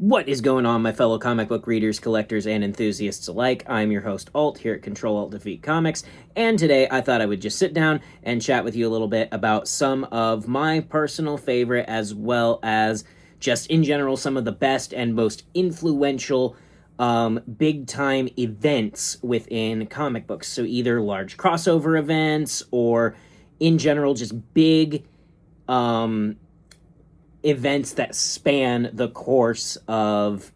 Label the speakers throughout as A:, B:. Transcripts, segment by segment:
A: What is going on, my fellow comic book readers, collectors, and enthusiasts alike? I'm your host, Alt, here at Control-Alt-Defeat Comics, and today I thought I would just sit down and chat with you a little bit about some of my personal favorite, as well as just in general some of the best and most influential big-time events within comic books. So either large crossover events or, in general, just big events that span the course of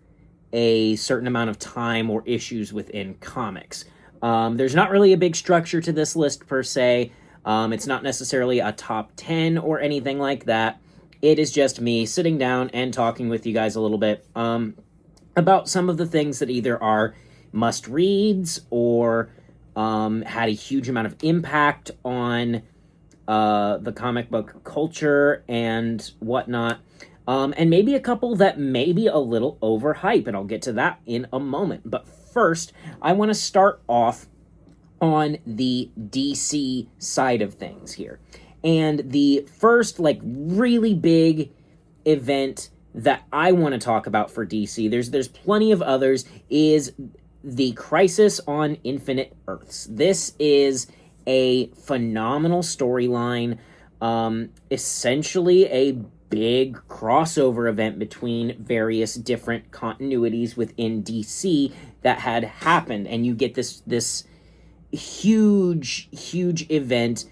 A: a certain amount of time or issues within comics. There's not really a big structure to this list per se. It's not necessarily a top 10 or anything like that. It is just me sitting down and talking with you guys a little bit about some of the things that either are must-reads or had a huge amount of impact on the comic book culture and whatnot, and maybe a couple that may be a little overhyped, and I'll get to that in a moment. But first, I want to start off on the DC side of things here. And the first, really big event that I want to talk about for DC, there's plenty of others, is the Crisis on Infinite Earths. This is a phenomenal storyline, essentially a big crossover event between various different continuities within DC that had happened, and you get this huge event,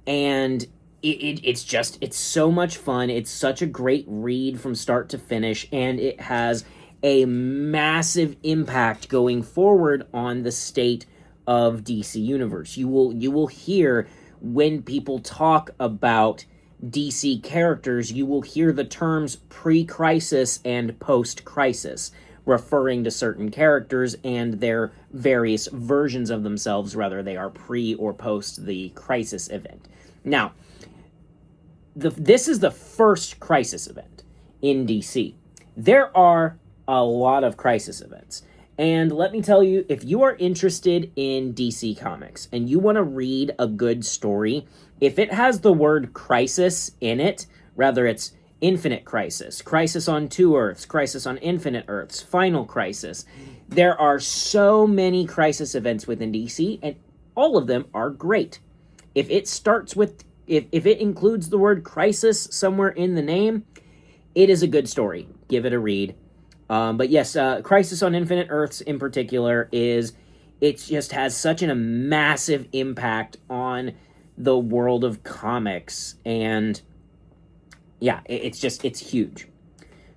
A: and it's so much fun. It's such a great read from start to finish, and it has a massive impact going forward on the state of DC Universe. You will hear when people talk about DC characters, you will hear the terms pre-crisis and post-crisis, referring to certain characters and their various versions of themselves, whether they are pre or post the crisis event. Now, this is the first crisis event in DC. There are a lot of crisis events. And let me tell you, if you are interested in DC Comics and you want to read a good story, if it has the word crisis in it, whether it's Infinite Crisis, Crisis on Two Earths, Crisis on Infinite Earths, Final Crisis, there are so many crisis events within DC, and all of them are great. If it starts with, if it includes the word crisis somewhere in the name, it is a good story. Give it a read. But yes, Crisis on Infinite Earths in particular it just has such a massive impact on the world of comics, and yeah, it's huge.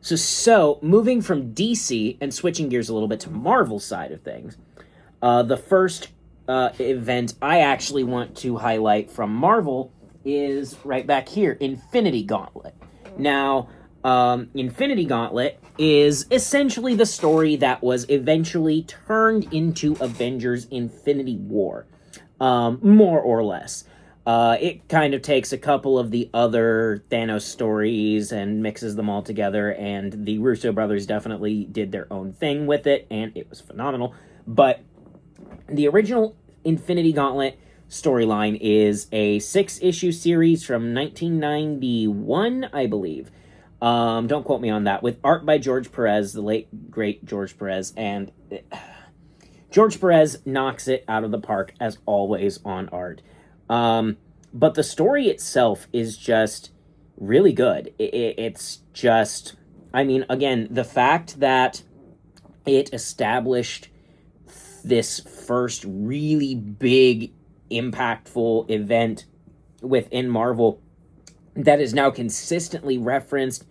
A: So moving from DC and switching gears a little bit to Marvel's side of things, the first event I actually want to highlight from Marvel is right back here, Infinity Gauntlet. Now, Infinity Gauntlet is essentially the story that was eventually turned into Avengers Infinity War, more or less. It kind of takes a couple of the other Thanos stories and mixes them all together, and the Russo brothers definitely did their own thing with it, and it was phenomenal. But the original Infinity Gauntlet storyline is a 6-issue series from 1991, I believe. Don't quote me on that, with art by George Perez, the late, great George Perez, and George Perez knocks it out of the park, as always, on art. But the story itself is just really good. It's just, I mean, again, the fact that it established this first really big, impactful event within Marvel that is now consistently referenced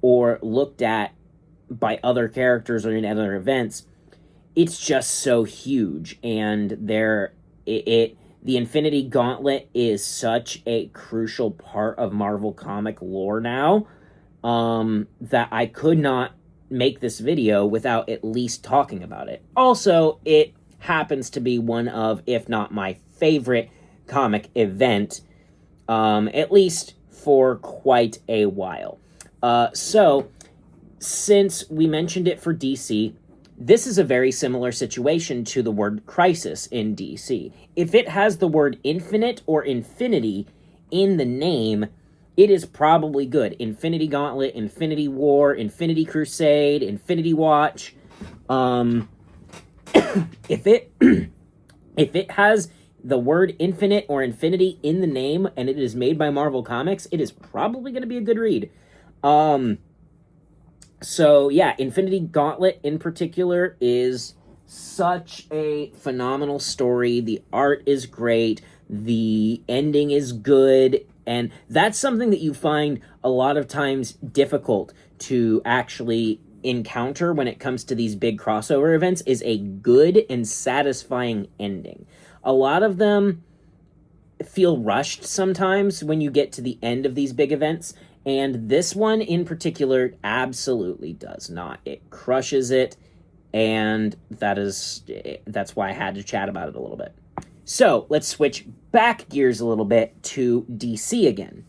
A: or looked at by other characters or in other events, it's just so huge. And the Infinity Gauntlet is such a crucial part of Marvel comic lore now, that I could not make this video without at least talking about it. Also, it happens to be one of, if not my favorite comic event, at least for quite a while. So, since we mentioned it for DC, this is a very similar situation to the word crisis in DC. If it has the word infinite or infinity in the name, it is probably good. Infinity Gauntlet, Infinity War, Infinity Crusade, Infinity Watch. If it if it has the word infinite or infinity in the name and it is made by Marvel Comics, it is probably going to be a good read. So yeah, Infinity Gauntlet in particular is such a phenomenal story. The art is great. The ending is good. And that's something that you find a lot of times difficult to actually encounter when it comes to these big crossover events, is a good and satisfying ending. A lot of them feel rushed sometimes when you get to the end of these big events, and this one in particular absolutely does not. It crushes it, and that's why I had to chat about it a little bit. So let's switch back gears a little bit to DC again.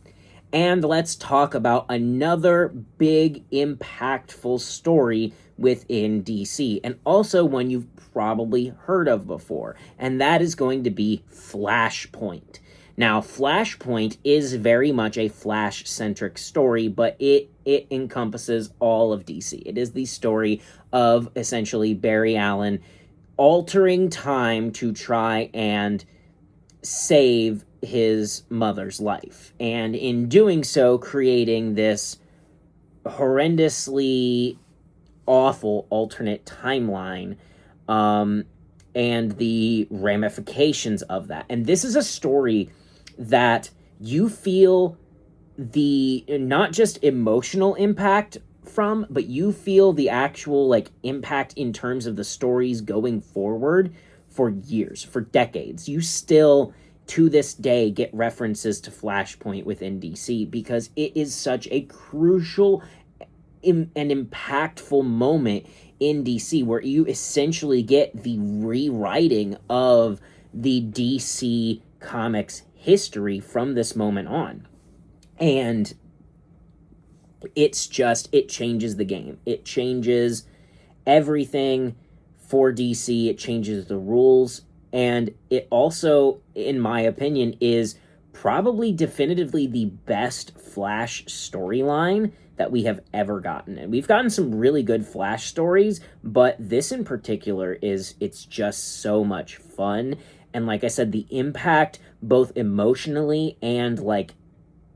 A: And let's talk about another big, impactful story within DC, and also one you've probably heard of before, and that is going to be Flashpoint. Now, Flashpoint is very much a Flash-centric story, but it encompasses all of DC. It is the story of, essentially, Barry Allen altering time to try and save his mother's life, and in doing so creating this horrendously awful alternate timeline, and the ramifications of that. And this is a story that you feel the not just emotional impact from, but you feel the actual like impact in terms of the stories going forward for years, for decades. You still to this day get references to Flashpoint within DC because it is such a crucial and impactful moment in DC where you essentially get the rewriting of the DC Comics history from this moment on. And it's just, it changes the game. It changes everything for DC. It changes the rules. And it also, in my opinion, is probably definitively the best Flash storyline that we have ever gotten. And we've gotten some really good Flash stories, but this in particular it's just so much fun. And like I said, the impact both emotionally and like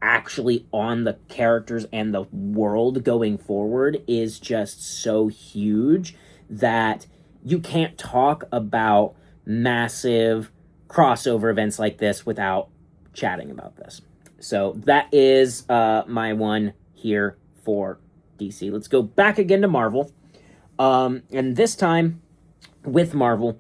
A: actually on the characters and the world going forward is just so huge that you can't talk about massive crossover events like this without chatting about this. So that is my one here for DC. Let's go back again to Marvel. And this time with Marvel,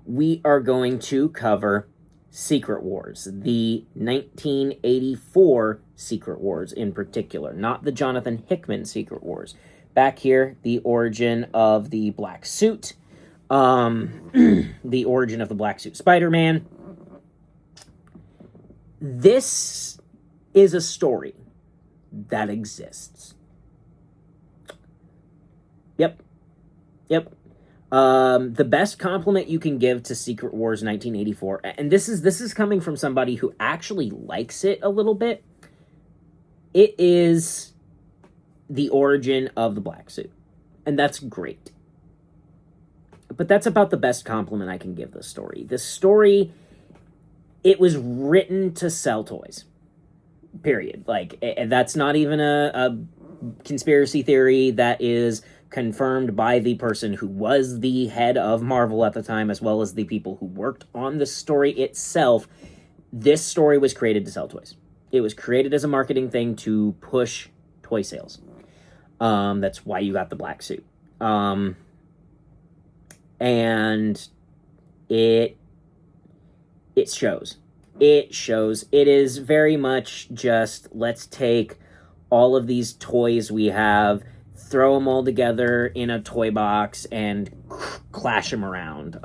A: we are going to cover Secret Wars, the 1984 Secret Wars in particular, not the Jonathan Hickman Secret Wars. Back here, the origin of the black suit, the origin of the black suit Spider-Man. This is a story that exists. Yep. The best compliment you can give to Secret Wars 1984, and this is coming from somebody who actually likes it a little bit, it is the origin of the black suit. And that's great. But that's about the best compliment I can give this story. This story, it was written to sell toys. Period. Like, that's not even a conspiracy theory. That is confirmed by the person who was the head of Marvel at the time, as well as the people who worked on the story itself. This story was created to sell toys. It was created as a marketing thing to push toy sales. That's why you got the black suit. And it shows. It shows. It is very much just, let's take all of these toys we have, throw them all together in a toy box, and clash them around.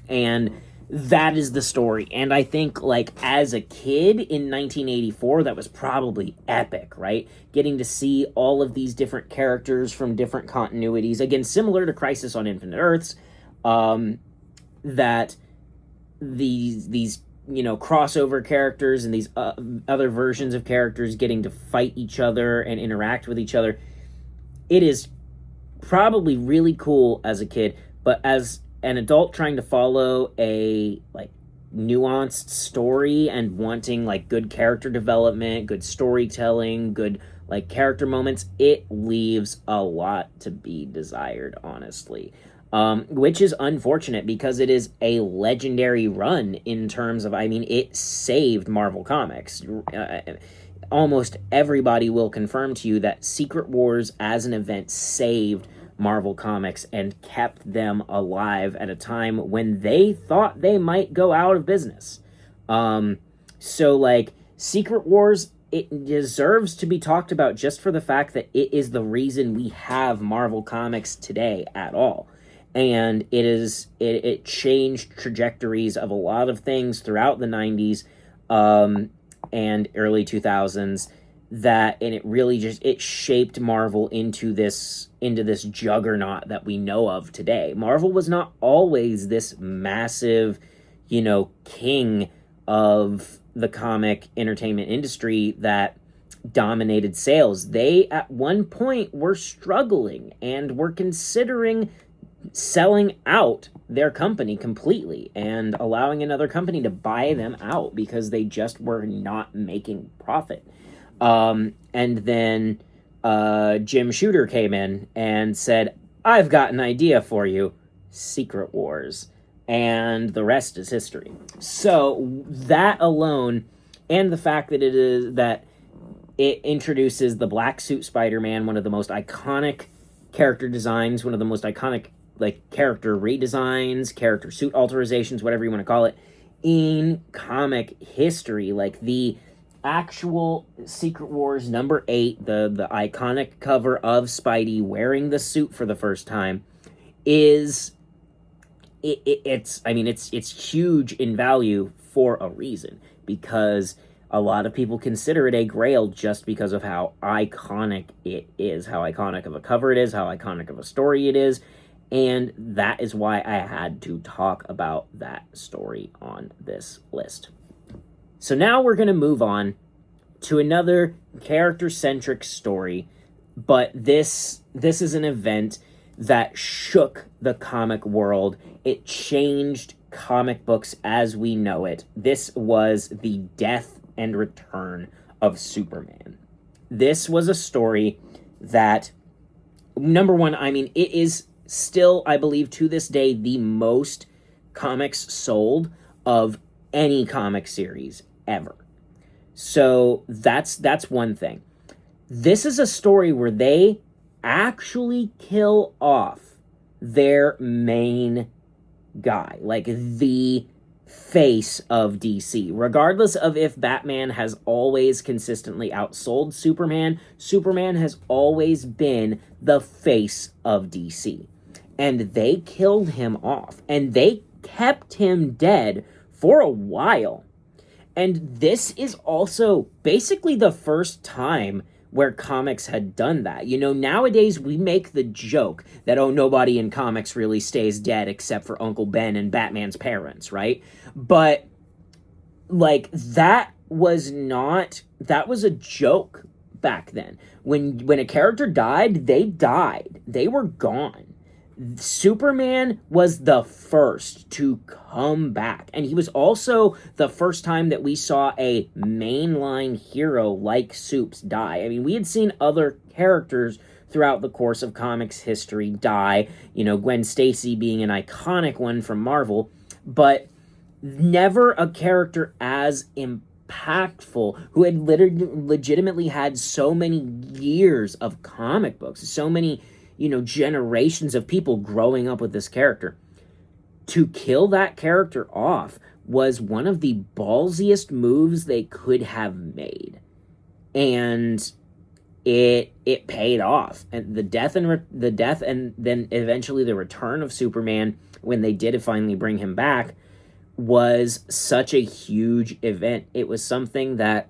A: And that is the story. And I think, like, as a kid in 1984, that was probably epic, right? Getting to see all of these different characters from different continuities. Again, similar to Crisis on Infinite Earths, that these crossover characters and these other versions of characters getting to fight each other and interact with each other. It is probably really cool as a kid, but as an adult trying to follow a nuanced story and wanting good character development, good storytelling, good character moments, it leaves a lot to be desired, honestly. Which is unfortunate because it is a legendary run in terms of, it saved Marvel Comics. Almost everybody will confirm to you that Secret Wars as an event saved Marvel Comics and kept them alive at a time when they thought they might go out of business. So Secret Wars, it deserves to be talked about just for the fact that it is the reason we have Marvel Comics today at all. And it changed trajectories of a lot of things throughout the 90s and early 2000s, and it really it shaped Marvel into this juggernaut that we know of today. Marvel was not always this massive, king of the comic entertainment industry that dominated sales. They at one point were struggling and were considering selling out their company completely and allowing another company to buy them out because they just were not making profit. And then Jim Shooter came in and said, "I've got an idea for you, Secret Wars." And the rest is history. So that alone, and the fact that it introduces the black suit Spider-Man, one of the most iconic character designs, one of the most iconic character redesigns, character suit authorizations, whatever you want to call it, in comic history. The actual Secret Wars number 8, the iconic cover of Spidey wearing the suit for the first time, is it's huge in value for a reason, because a lot of people consider it a grail just because of how iconic it is, how iconic of a cover it is, how iconic of a story it is. And that is why I had to talk about that story on this list. So now we're going to move on to another character-centric story, but this is an event that shook the comic world. It changed comic books as we know it. This was the death and return of Superman. This was a story that, number one, it is still, I believe, to this day, the most comics sold of any comic series ever. So that's one thing. This is a story where they actually kill off their main guy, the face of DC. Regardless of if Batman has always consistently outsold Superman, Superman has always been the face of DC. And they killed him off. And they kept him dead for a while. And this is also basically the first time where comics had done that. Nowadays we make the joke that, nobody in comics really stays dead except for Uncle Ben and Batman's parents, right? But, that was a joke back then. When a character died, they died. They were gone. Superman was the first to come back, and he was also the first time that we saw a mainline hero like Supes die. We had seen other characters throughout the course of comics history die, Gwen Stacy being an iconic one from Marvel, but never a character as impactful, who had legitimately had so many years of comic books, so many generations of people growing up with this character. To kill that character off was one of the ballsiest moves they could have made. And it paid off. And the death and then eventually the return of Superman, when they did finally bring him back, was such a huge event. It was something that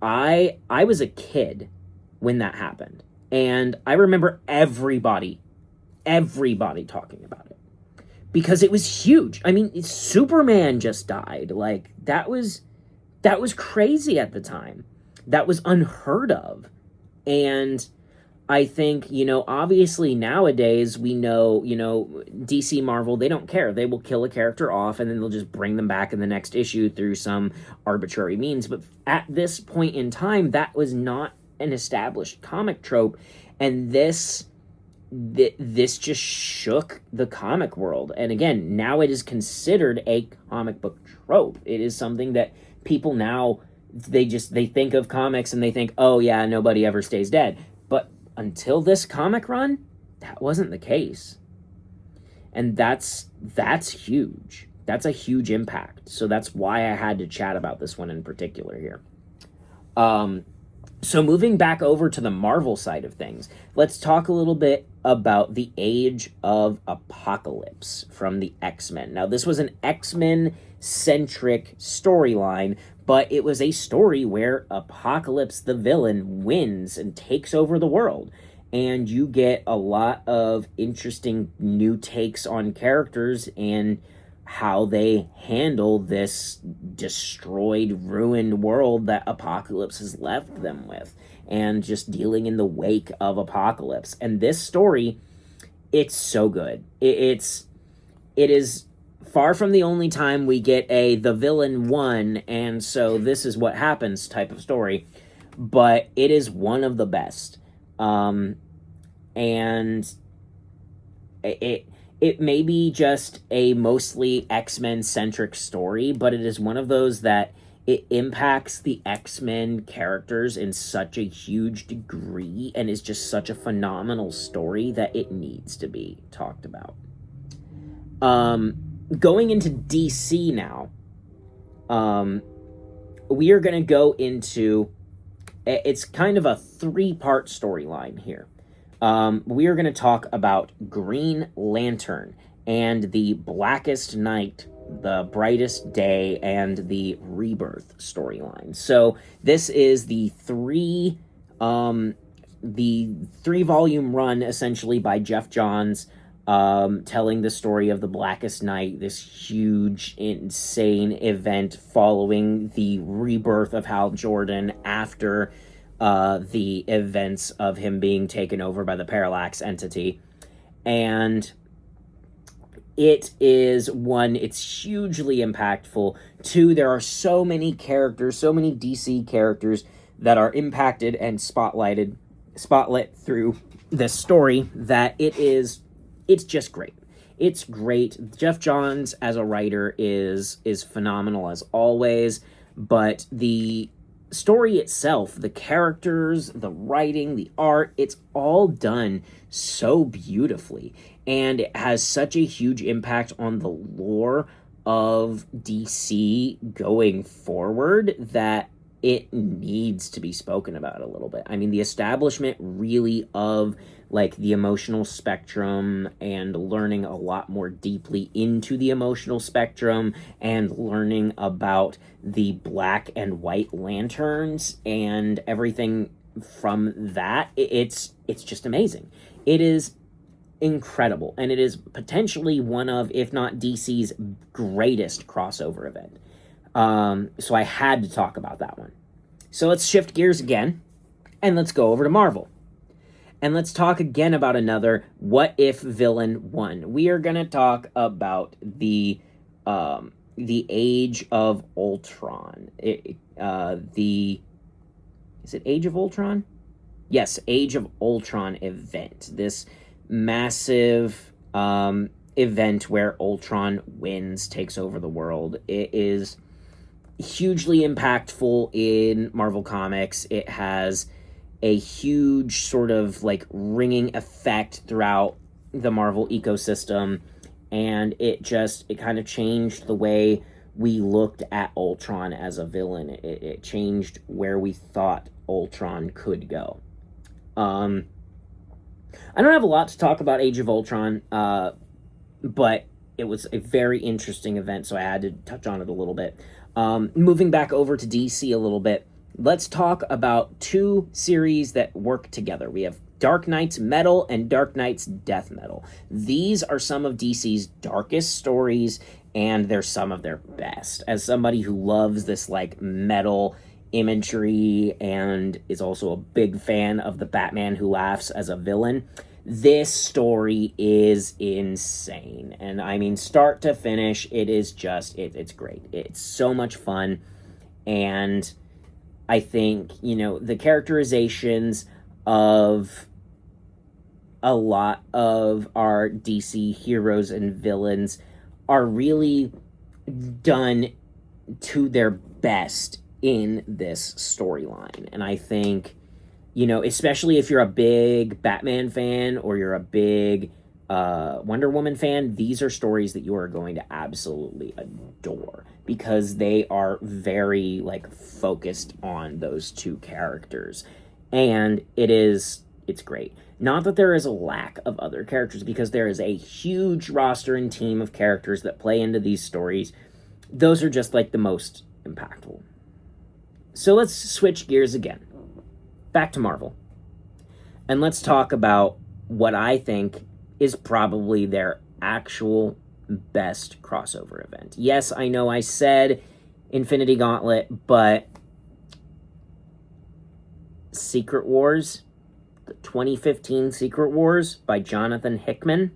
A: I was a kid when that happened. And I remember everybody talking about it. because it was huge. I mean, Superman just died. Like, that was crazy at the time. That was unheard of. And I think, obviously nowadays we know, DC, Marvel, they don't care. They will kill a character off and then they'll just bring them back in the next issue through some arbitrary means. But at this point in time, that was not an established comic trope. And this just shook the comic world. And again, now it is considered a comic book trope. It is something that people now, they think of comics and they think, oh yeah, nobody ever stays dead. But until this comic run, that wasn't the case. And that's huge. That's a huge impact. So that's why I had to chat about this one in particular here. So moving back over to the Marvel side of things, let's talk a little bit about the Age of Apocalypse from the X-Men. Now, this was an X-Men-centric storyline, but it was a story where Apocalypse, the villain, wins and takes over the world. And you get a lot of interesting new takes on characters and how they handle this destroyed, ruined world that Apocalypse has left them with, and just dealing in the wake of Apocalypse. And this story, it's so good. It is far from the only time we get the villain won, and so this is what happens type of story, but it is one of the best. And it may be just a mostly X-Men centric story, but it is one of those that it impacts the X-Men characters in such a huge degree and is just such a phenomenal story that it needs to be talked about. Going into DC now, we are going to go into, it's kind of a 3-part storyline here. We are going to talk about Green Lantern and the Blackest Night, the Brightest Day, and the Rebirth storyline. So this is the 3-volume run, essentially, by Geoff Johns, telling the story of the Blackest Night, this huge, insane event following the rebirth of Hal Jordan after the events of him being taken over by the Parallax entity. And it is, 1, it's hugely impactful. 2, there are so many characters, so many DC characters that are impacted and spotlit through this story that it's just great. It's great. Geoff Johns as a writer is phenomenal as always, but the story itself, the characters, the writing, the art, it's all done so beautifully, and it has such a huge impact on the lore of DC going forward that it needs to be spoken about a little bit. I mean, the establishment really of like the emotional spectrum and learning a lot more deeply into the emotional spectrum and learning about the black and white lanterns and everything from that, it's just amazing. It is incredible, and it is potentially one of, if not DC's greatest crossover event. So I had to talk about that one. So let's shift gears again, and let's go over to Marvel. And let's talk again about another what if villain won. We are going to talk about the Age of Ultron. Is it Age of Ultron? Yes, Age of Ultron event. This massive event where Ultron wins, takes over the world. It is hugely impactful in Marvel Comics. It has a huge sort of like ringing effect throughout the Marvel ecosystem, and it kind of changed the way we looked at Ultron as a villain. It changed where we thought Ultron could go. I don't have a lot to talk about Age of Ultron, but it was a very interesting event, so I had to touch on it a little bit. Moving back over to DC a little bit, let's talk about 2 series that work together. We have Dark Knight's metal and Dark Knight's death metal. These are some of DC's darkest stories, and they're some of their best. As somebody who loves this like metal imagery and is also a big fan of the Batman Who Laughs as a villain, this story is insane. And I mean, start to finish, it is just, it's great. It's so much fun. And I think, you know, the characterizations of a lot of our DC heroes and villains are really done to their best in this storyline. And I think, you know, especially if you're a big Batman fan or you're a big Wonder Woman fan, these are stories that you are going to absolutely adore because they are very, like, focused on those two characters. And it's great. Not that there is a lack of other characters, because there is a huge roster and team of characters that play into these stories. Those are just, like, the most impactful. So let's switch gears again. Back to Marvel. And let's talk about what I think is probably their actual best crossover event. Yes, I know I said Infinity Gauntlet, but Secret Wars, the 2015 Secret Wars by Jonathan Hickman.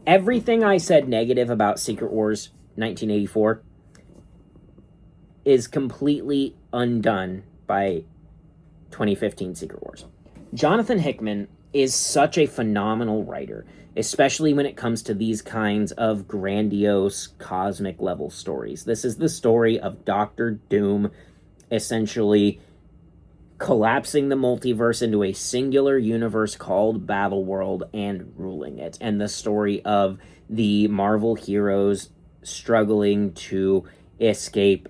A: Everything I said negative about Secret Wars 1984 is completely undone by 2015 Secret Wars. Jonathan Hickman is such a phenomenal writer, especially when it comes to these kinds of grandiose cosmic level stories. This is the story of Doctor Doom essentially collapsing the multiverse into a singular universe called Battleworld and ruling it, and the story of the Marvel heroes struggling to escape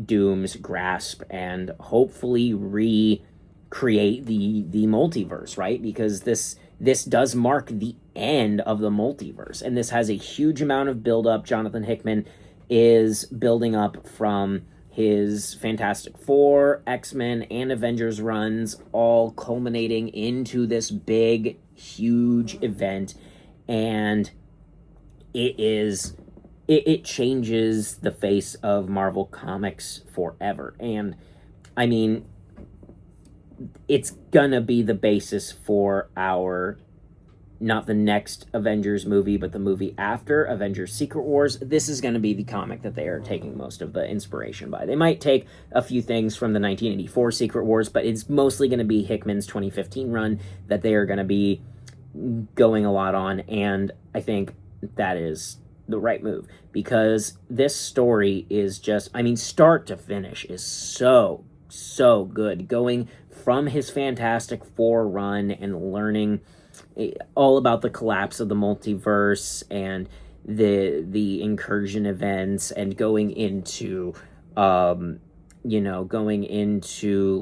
A: Doom's grasp and hopefully recreate the multiverse, right? Because this does mark the end of the multiverse, and this has a huge amount of build-up. Jonathan Hickman is building up from his Fantastic Four, X-Men, and Avengers runs, all culminating into this big, huge event, and it changes the face of Marvel Comics forever. And I mean, it's gonna be the basis for our, not the next Avengers movie, but the movie after, Avengers Secret Wars. This is going to be the comic that they are taking most of the inspiration by. They might take a few things from the 1984 Secret Wars, but it's mostly going to be Hickman's 2015 run that they are going to be going a lot on, and I think that is the right move, because this story is just, I mean, start to finish is so good. Going from his Fantastic Four run and learning all about the collapse of the multiverse and the incursion events, and going into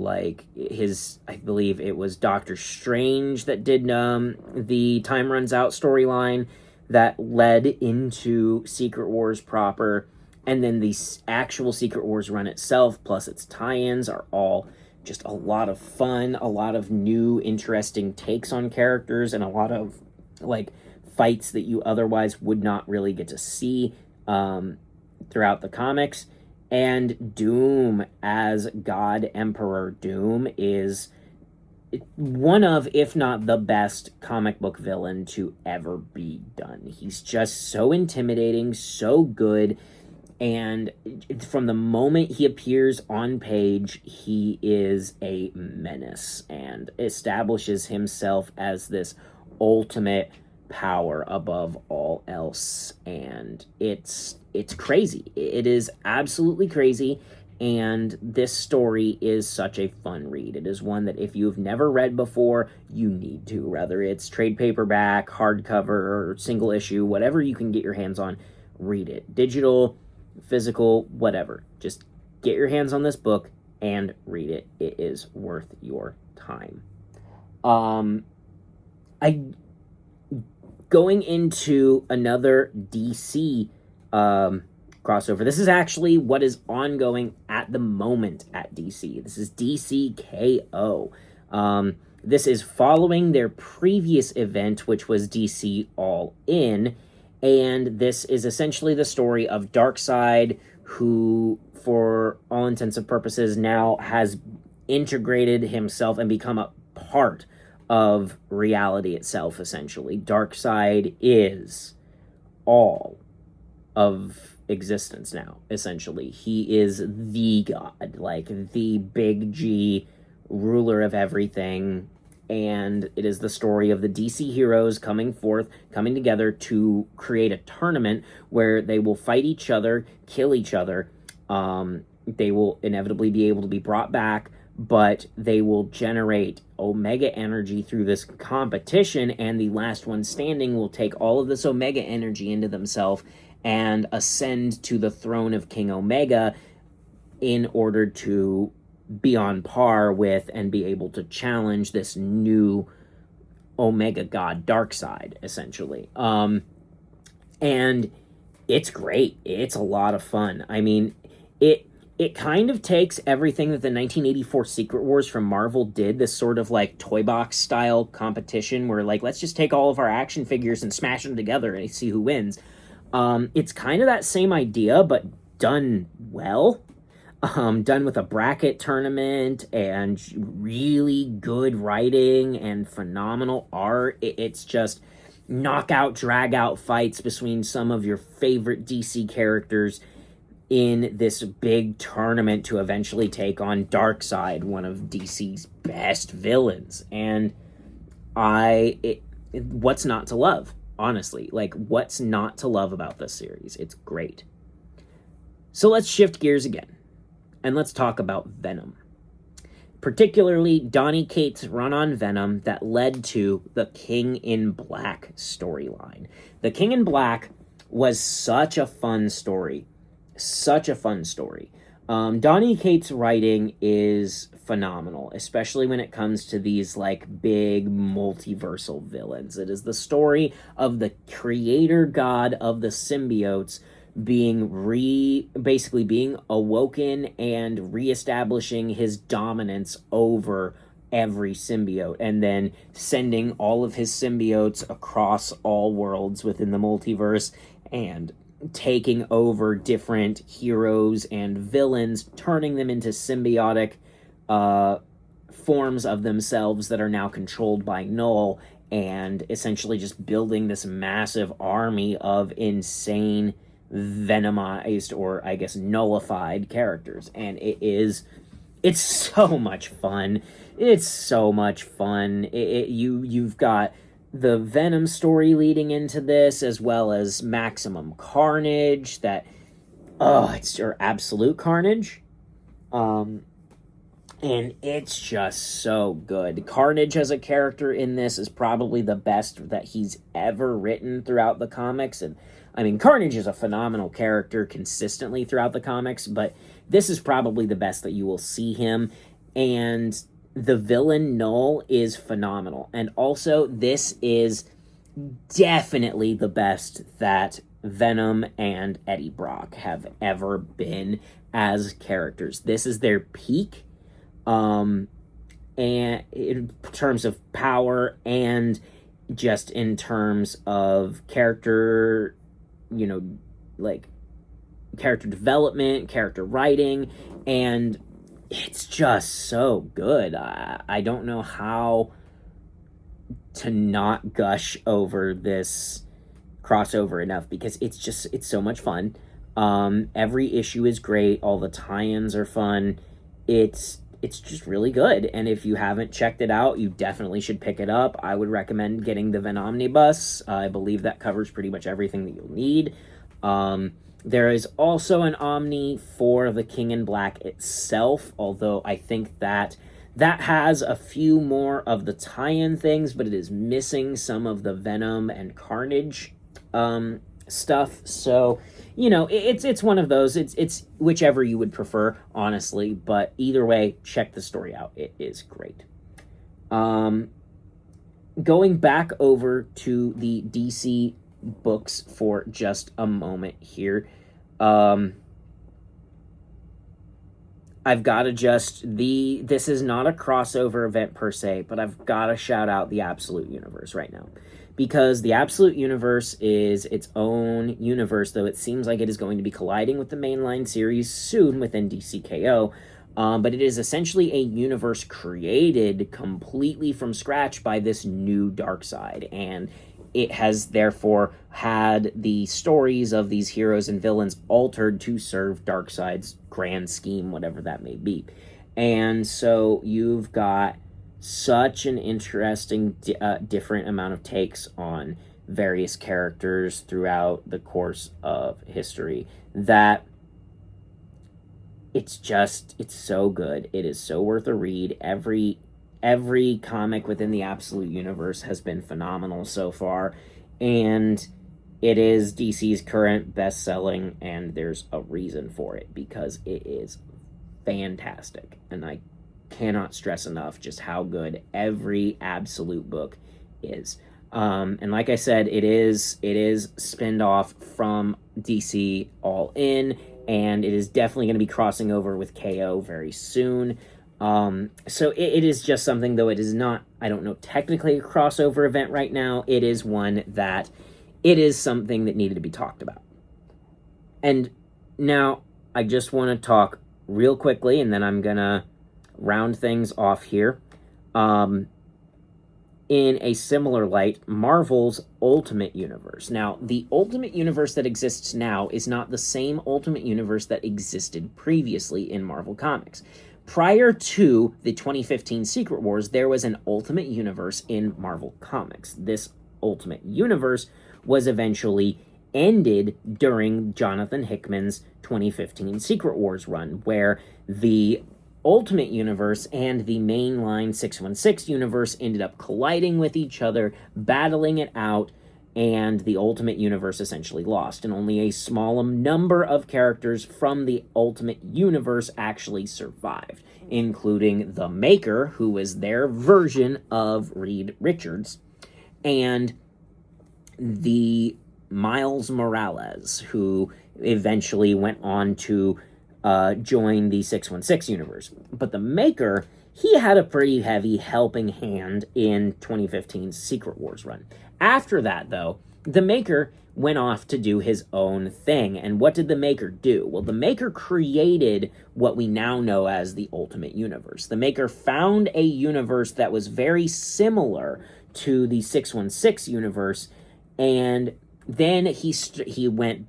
A: like his, I believe it was Doctor Strange that did the Time Runs Out storyline that led into Secret Wars proper, and then the actual Secret Wars run itself plus its tie-ins are all just a lot of fun, a lot of new, interesting takes on characters, and a lot of, like, fights that you otherwise would not really get to see throughout the comics. And Doom as God Emperor Doom is one of, if not the best comic book villain to ever be done. He's just so intimidating, so good, and from the moment he appears on page, he is a menace and establishes himself as this ultimate power above all else. And it's crazy. It is absolutely crazy. And this story is such a fun read. It is one that if you've never read before, you need to. Whether it's trade paperback, hardcover, or single issue, whatever you can get your hands on, read it. Digital, physical, whatever. Just get your hands on this book and read it. It is worth your time. Going into another DC crossover. This is actually what is ongoing at the moment at DC. This is DC KO. This is following their previous event, which was DC All In, and this is essentially the story of Darkseid, who, for all intents and purposes, now has integrated himself and become a part of reality itself, essentially. Darkseid is all of existence now, essentially. He is the god, like the big G, ruler of everything, and it is the story of the DC heroes coming together to create a tournament where they will fight each other, kill each other. They will inevitably be able to be brought back, but they will generate Omega energy through this competition, and the last one standing will take all of this Omega energy into themselves and ascend to the throne of King Omega in order to be on par with and be able to challenge this new Omega god Darkseid, essentially. And it's great. It's a lot of fun. I mean, it kind of takes everything that the 1984 Secret Wars from Marvel did, this sort of like toy box style competition where, like, let's just take all of our action figures and smash them together and see who wins. It's kind of that same idea, but done well. Done with a bracket tournament and really good writing and phenomenal art. It's just knockout, drag out fights between some of your favorite DC characters in this big tournament to eventually take on Darkseid, one of DC's best villains. And what's not to love? Honestly, like, what's not to love about this series? It's great. So let's shift gears again, and let's talk about Venom. Particularly Donny Cates' run on Venom that led to the King in Black storyline. The King in Black was such a fun story. Such a fun story. Donny Cates' writing is phenomenal, especially when it comes to these, like, big multiversal villains. It is the story of the creator god of the symbiotes basically being awoken and reestablishing his dominance over every symbiote, and then sending all of his symbiotes across all worlds within the multiverse and taking over different heroes and villains, turning them into symbiotic forms of themselves that are now controlled by Null, and essentially just building this massive army of insane venomized, or I guess nullified, characters. And it's so much fun. It's so much fun. You've got the Venom story leading into this, as well as Maximum Carnage, it's your Absolute Carnage. And it's just so good. Carnage as a character in this is probably the best that he's ever written throughout the comics. And I mean, Carnage is a phenomenal character consistently throughout the comics, but this is probably the best that you will see him. And the villain Null is phenomenal. And also, this is definitely the best that Venom and Eddie Brock have ever been as characters. This is their peak, and in terms of power and just in terms of character, like character development, character writing, and it's just so good. I don't know how to not gush over this crossover enough, because it's so much fun. Every issue is great. All the tie-ins are fun. It's just really good. And if you haven't checked it out, you definitely should pick it up. I would recommend getting the Venomnibus. I believe that covers pretty much everything that you'll need. There is also an Omni for the King in Black itself, although I think that has a few more of the tie-in things, but it is missing some of the Venom and Carnage stuff. So, it's one of those. It's whichever you would prefer, honestly, but either way, check the story out. It is great. Going back over to the DC books for just a moment here. I I've got to this is not a crossover event per se, but I've got to shout out the Absolute Universe right now. Because the Absolute Universe is its own universe, though it seems like it is going to be colliding with the mainline series soon within DCKO. But it is essentially a universe created completely from scratch by this new Darkseid, and it has therefore had the stories of these heroes and villains altered to serve Darkseid's grand scheme, whatever that may be. And so you've got such an interesting, different amount of takes on various characters throughout the course of history that it's so good. It is so worth a read. Every comic within the Absolute Universe has been phenomenal so far, and it is DC's current best-selling, and there's a reason for it, because it is fantastic, and I cannot stress enough just how good every Absolute book is. And like I said, it is spinned off from DC All In, and it is definitely going to be crossing over with KO very soon. So it is just something, though it is not, I don't know, technically a crossover event right now, it is one that it is something that needed to be talked about. And now I just want to talk real quickly, and then I'm going to round things off here. In a similar light, Marvel's Ultimate Universe. Now, the Ultimate Universe that exists now is not the same Ultimate Universe that existed previously in Marvel Comics. Prior to the 2015 Secret Wars, there was an Ultimate Universe in Marvel Comics. This Ultimate Universe was eventually ended during Jonathan Hickman's 2015 Secret Wars run, where the Ultimate Universe and the mainline 616 universe ended up colliding with each other, battling it out, and the Ultimate Universe essentially lost, and only a small number of characters from the Ultimate Universe actually survived, including the Maker, who was their version of Reed Richards, and the Miles Morales, who eventually went on to join the 616 universe. But the Maker, he had a pretty heavy helping hand in 2015's Secret Wars run. After that, though, the Maker went off to do his own thing. And what did the Maker do? Well, the Maker created what we now know as the Ultimate Universe. The Maker found a universe that was very similar to the 616 universe, and then he went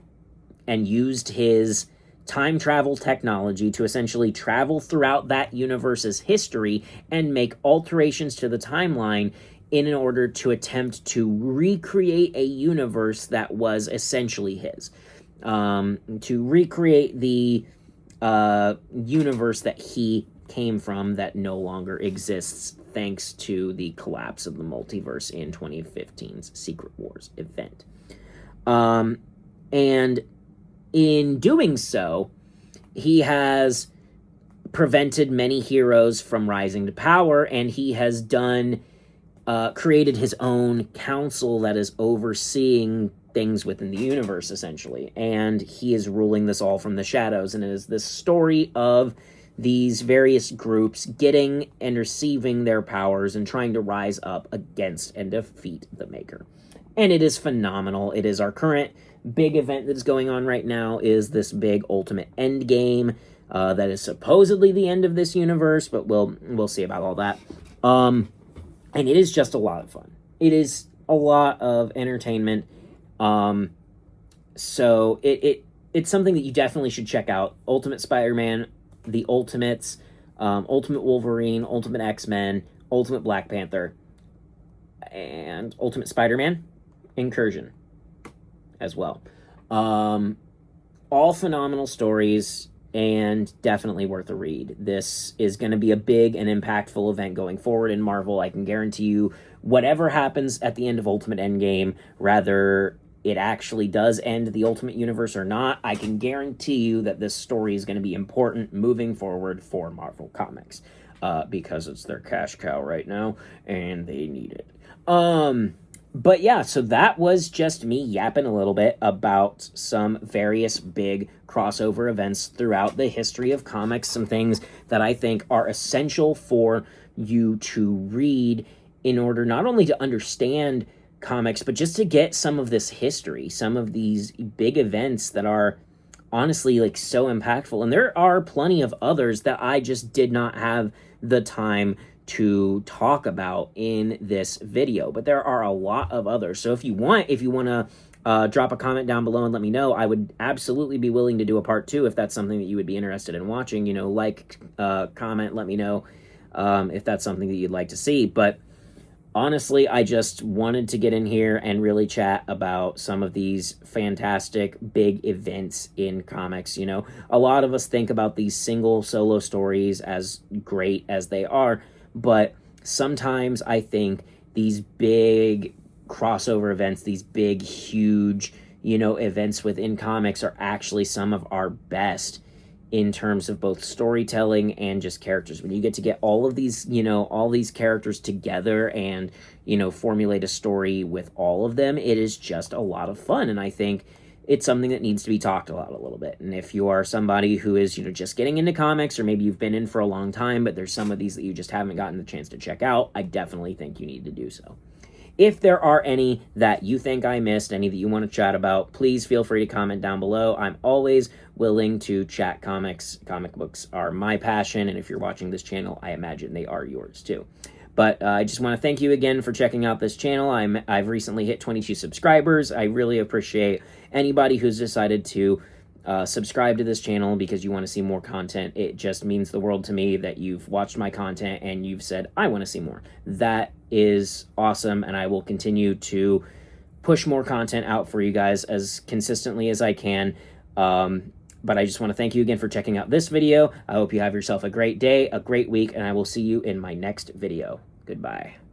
A: and used his time travel technology to essentially travel throughout that universe's history and make alterations to the timeline in order to attempt to recreate a universe that was essentially his. To recreate the universe that he came from that no longer exists thanks to the collapse of the multiverse in 2015's Secret Wars event. And in doing so, he has prevented many heroes from rising to power, and he has created his own council that is overseeing things within the universe, essentially. And he is ruling this all from the shadows, and it is this story of these various groups getting and receiving their powers and trying to rise up against and defeat the Maker. And it is phenomenal. It is our current big event that is going on right now, is this big Ultimate Endgame that is supposedly the end of this universe, but we'll see about all that. And it is just a lot of fun. It is a lot of entertainment. So it's something that you definitely should check out. Ultimate Spider-Man, The Ultimates, Ultimate Wolverine, Ultimate X-Men, Ultimate Black Panther, and Ultimate Spider-Man Incursion as well. All phenomenal stories and definitely worth a read. This is going to be a big and impactful event going forward in Marvel. I can guarantee you whatever happens at the end of Ultimate Endgame, rather it actually does end the Ultimate Universe or not, I can guarantee you that this story is going to be important moving forward for Marvel Comics, because it's their cash cow right now and they need it. But yeah, so that was just me yapping a little bit about some various big crossover events throughout the history of comics, some things that I think are essential for you to read in order not only to understand comics, but just to get some of this history, some of these big events that are honestly like so impactful. And there are plenty of others that I just did not have the time to talk about in this video, but there are a lot of others. So if you want to drop a comment down below and let me know, I would absolutely be willing to do a part 2 if that's something that you would be interested in watching. You know, comment, let me know if that's something that you'd like to see. But honestly, I just wanted to get in here and really chat about some of these fantastic big events in comics. You know, a lot of us think about these single solo stories, as great as they are, but sometimes I think these big crossover events, these big, huge, you know, events within comics are actually some of our best in terms of both storytelling and just characters. When you get to get all of these, you know, all these characters together and, you know, formulate a story with all of them, it is just a lot of fun. And I think it's something that needs to be talked about a little bit. And if you are somebody who is, you know, just getting into comics, or maybe you've been in for a long time, but there's some of these that you just haven't gotten the chance to check out, I definitely think you need to do so. If there are any that you think I missed, any that you want to chat about, please feel free to comment down below. I'm always willing to chat comics. Comic books are my passion, and if you're watching this channel, I imagine they are yours too. But I just want to thank you again for checking out this channel. I've recently hit 22 subscribers. I really appreciate anybody who's decided to subscribe to this channel because you want to see more content. It just means the world to me that you've watched my content and you've said, I want to see more. That is awesome, and I will continue to push more content out for you guys as consistently as I can. But I just want to thank you again for checking out this video. I hope you have yourself a great day, a great week, and I will see you in my next video. Goodbye.